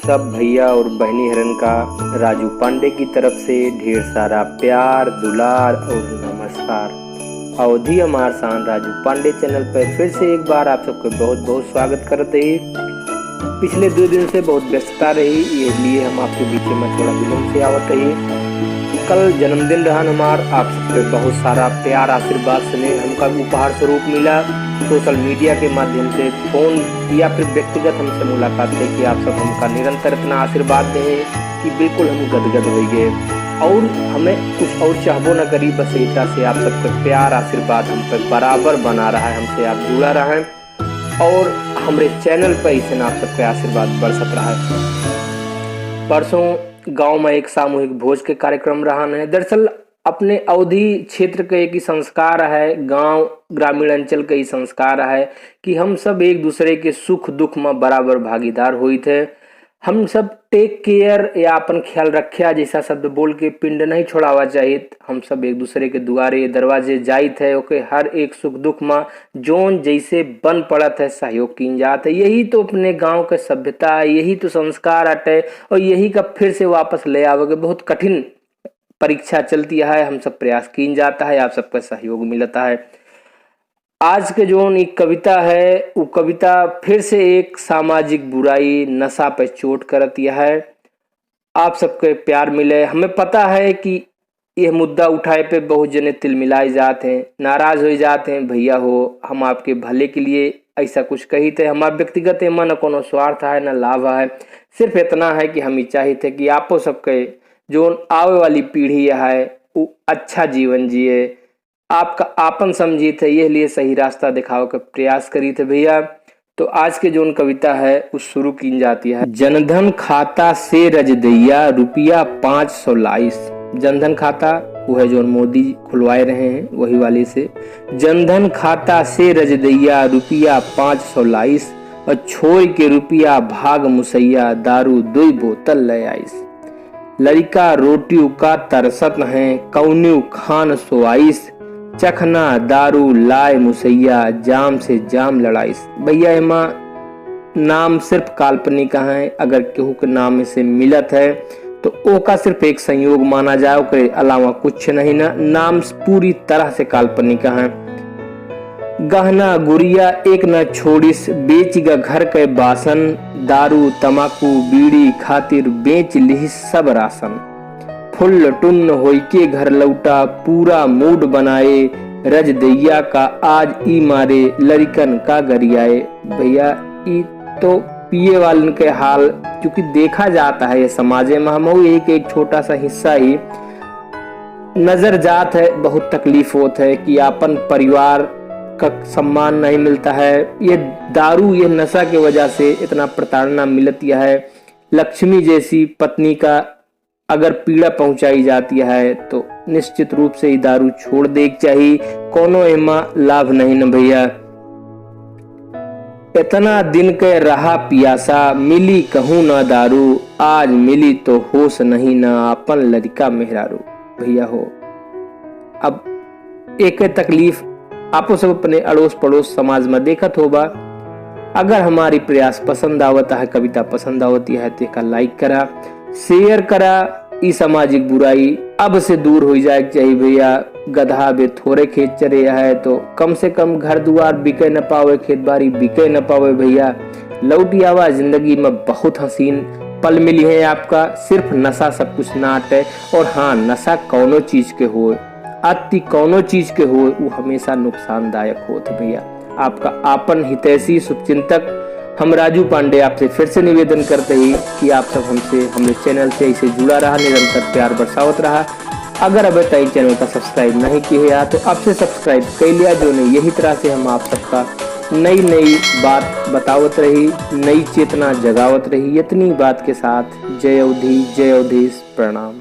सब भैया और बहनी हरन का राजू पांडे की तरफ से ढेर सारा प्यार दुलार और नमस्कार। अवधि अमार शान राजू पांडे चैनल पर फिर से एक बार आप सबको बहुत बहुत स्वागत करते ही। पिछले 2 दिन से बहुत व्यस्तता रही, इसलिए हम आपके बीच में थोड़ा विलम्ब से आवत ही। कल जन्मदिन रहा हमार, आप सबके बहुत सारा प्यार आशीर्वाद स्नेह हमका उपहार स्वरूप मिला। सोशल मीडिया के माध्यम से फोन या फिर व्यक्तिगत हमसे मुलाकात है कि आप सब हमका निरंतर इतना आशीर्वाद दें कि बिल्कुल हम गदगद हो गए और हमें कुछ और चाहबो न करी। बस एक तरह से आप सबका प्यार आशीर्वाद हम पर बराबर बना रहा है, हमसे आप जुड़ा रहा है और हमारे चैनल पर इसे आप सबका आशीर्वाद बरसत रहा है। परसों गांव में एक सामूहिक भोज के कार्यक्रम रहा है। दरअसल अपने अवधि क्षेत्र के एक ही संस्कार है, गांव ग्रामीण अंचल के ही संस्कार है कि हम सब एक दूसरे के सुख दुख में बराबर भागीदार हुई थे। हम सब टेक केयर या अपन ख्याल रखिया जैसा शब्द बोल के पिंड नहीं छोड़ावा चाहिए। हम सब एक दूसरे के दुआरे दरवाजे जाइत है, ओके हर एक सुख दुख में जोन जैसे बन पड़त है सहयोग की जात है। यही तो अपने गांव के सभ्यता है, यही तो संस्कार हटे और यही का फिर से वापस ले आवे बहुत कठिन परीक्षा चलती है। हम सब प्रयास की जाता है, आप सबका सहयोग मिलता है। आज के जो एक कविता है वो कविता फिर से एक सामाजिक बुराई नशा पे चोट करती है। आप सबके प्यार मिले। हमें पता है कि यह मुद्दा उठाए पे बहुत जने तिलमिलाए जाते हैं, नाराज हो जाते हैं। भैया हो, हम आपके भले के लिए ऐसा कुछ कही थे, हमारा व्यक्तिगत एमा न कोनो स्वार्थ है न लाभ है। सिर्फ इतना है कि हम ही चाहिए कि आपो सबके जो आवे वाली पीढ़ी है वो अच्छा जीवन जिए, आपका आपन समझी थे, ये लिए सही रास्ता दिखाओ का प्रयास करी थे भैया। तो आज के जो कविता है वो शुरू की जाती है। जनधन खाता से रज दैया रुपया 500 लाइस। जनधन खाता वो है जो मोदी खुलवाए रहे हैं वही वाले से। जनधन खाता से रज दैया रुपया 500 लाइस और छोड़ के रुपया भाग मुसैया दारू 2 बोतल ले आइस। लड़का रोटियों का तरसत है कौन्यू खान सोआइस। चखना दारू लाए मुसैया जाम से जाम लड़ाइस। भैया एमा नाम सिर्फ काल्पनिक है, अगर केहू के नाम से मिलत है तो ओका सिर्फ एक संयोग माना जाए, के अलावा कुछ नहीं ना। नाम पूरी तरह से काल्पनिक है। गहना गुड़िया एक न छोड़िस बेचगा घर के बासन। दारू तमाकू बीड़ी खातिर बेच लिहिस सब राशन। फुल टुन्न होई के घर लौटा पूरा मूड बनाए। रज दैया का आज ई मारे लड़कन का गरियाए। भैया ई तो पिए वालन के हाल क्योंकि देखा जाता है ये समाज में, हम एक छोटा सा हिस्सा ही नजर जात है। बहुत तकलीफ होता है कि अपन परिवार का सम्मान नहीं मिलता है। ये दारू ये नशा की वजह से इतना प्रताड़ना मिलती है। लक्ष्मी जैसी पत्नी का अगर पीड़ा पहुंचाई जाती है तो निश्चित रूप से ही दारू छोड़ दे चाहिए, कोनो एमा लाभ नहीं न भैया। इतना दिन के रहा पियासा मिली कहूँ ना दारू। आज मिली तो होश नहीं ना अपन लड़का मेहरारू। भैया हो, अब एक तकलीफ आपो सब अपने अड़ोस पड़ोस समाज में देखत होगा। अगर हमारी प्रयास पसंद आवता है, कविता पसंद आवती है तो इसका लाइक करा शेयर करा। इस सामाजिक बुराई अब से दूर हो जाए चाहिए भैया। गधा बे थोड़े खेत चरे है तो कम से कम घर दुआर बिके न पावे, खेत बाड़ी बिके न पावे भैया। लौटी आवा जिंदगी में बहुत हसीन पल मिली है आपका। सिर्फ नशा सब कुछ ना हटे। और हाँ, नशा कौनो चीज के हो, अति कौनो चीज के हो, वो हमेशा नुकसानदायक होते भैया। आपका आपन हितैषी शुभचिंतक हम राजू पांडे आपसे फिर से निवेदन करते ही कि आप सब हमसे हमारे चैनल से इसे जुड़ा रहा, निरंतर प्यार बरसावत रहा। अगर अभी तक चैनल का सब्सक्राइब नहीं किया तो आपसे सब्सक्राइब कर लिया, जो नहीं यही तरह से हम आप सबका नई बात बतावत रही, नई चेतना जगावत रही। इतनी बात के साथ जय अवधि, जय अवधेश, प्रणाम।